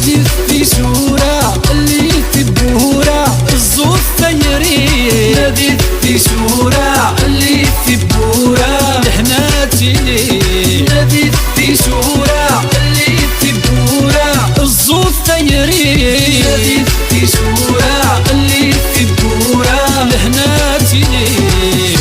نادي في سورة اللي تبورة الزوف ثيري نادي في سورة اللي تبورة لحناتي لي نادي في سورة اللي تبورة الزوف ثيري نادي في سورة اللي تبورة لحناتي لي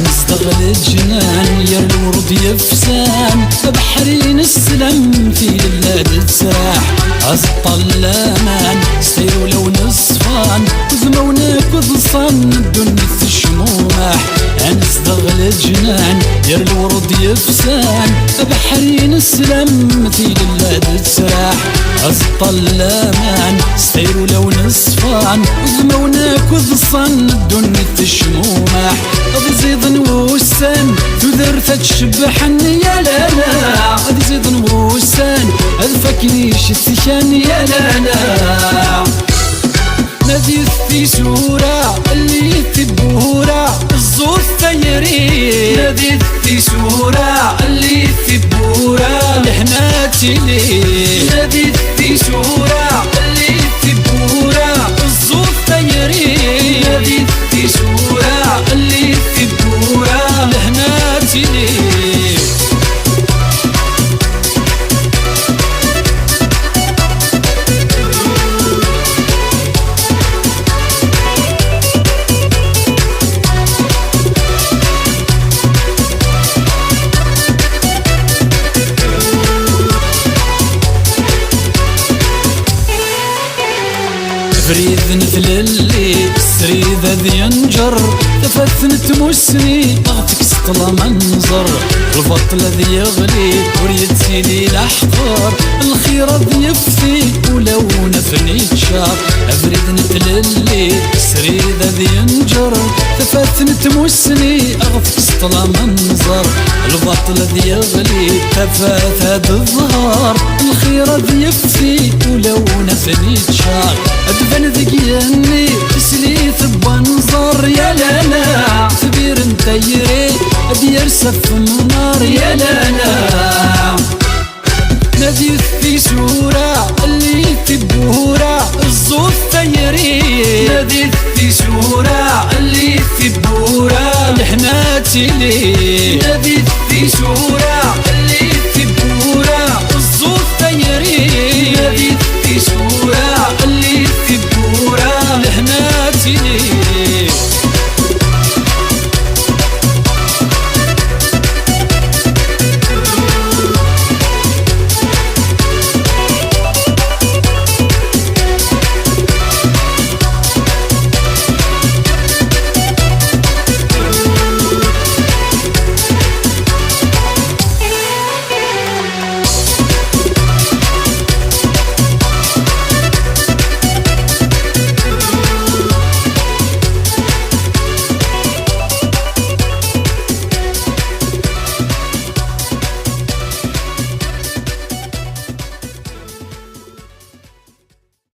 نصدغ الجنان يا الورد يفسان بحرين السلام في الليل تسراح الطلامان سيروا لو نصفان زمونك وضصان الدنيا الشمومح نصدغ الجنان يا الورد يفسان بحرين السلام في الليل تسراح الطلامان سيروا لو نصفان زمونك وضصان الدنيا الشمومح زيد نوسان تذرت تشبحن يا لالا زيد نوسان الفكنيش الثخان يا لالا نادي في سورة اللي تبورة الزور ثيري نادي في سورة اللي تبورة لحناتي لي نادي في سورة اللي تبورة الزور ثيري نادي في سورة اللي تبورة لحناتي لي فريد مثل اللي سريد ذي ينجر تفثن تمسني ضغطك سطل منظر البطل ذي يغلي وريد سيدي الأحقار الخير ذي يفثي ولو نفني تشار فريد مثل اللي سريد ذي ينجر تفثن تمسني ضغطك سطل منظر البطل ذي يغلي تفاث الظهر الخير ذي يفثي ولو نفني تشار أدفن ذقيني سليت بنظر يا لالا كبير نتيري بيرسف من نار يا لالا نادي في سورة اللي تبورة الزوف ثيري نادي في سورة اللي تبورة لحناتي لي نادي في سورة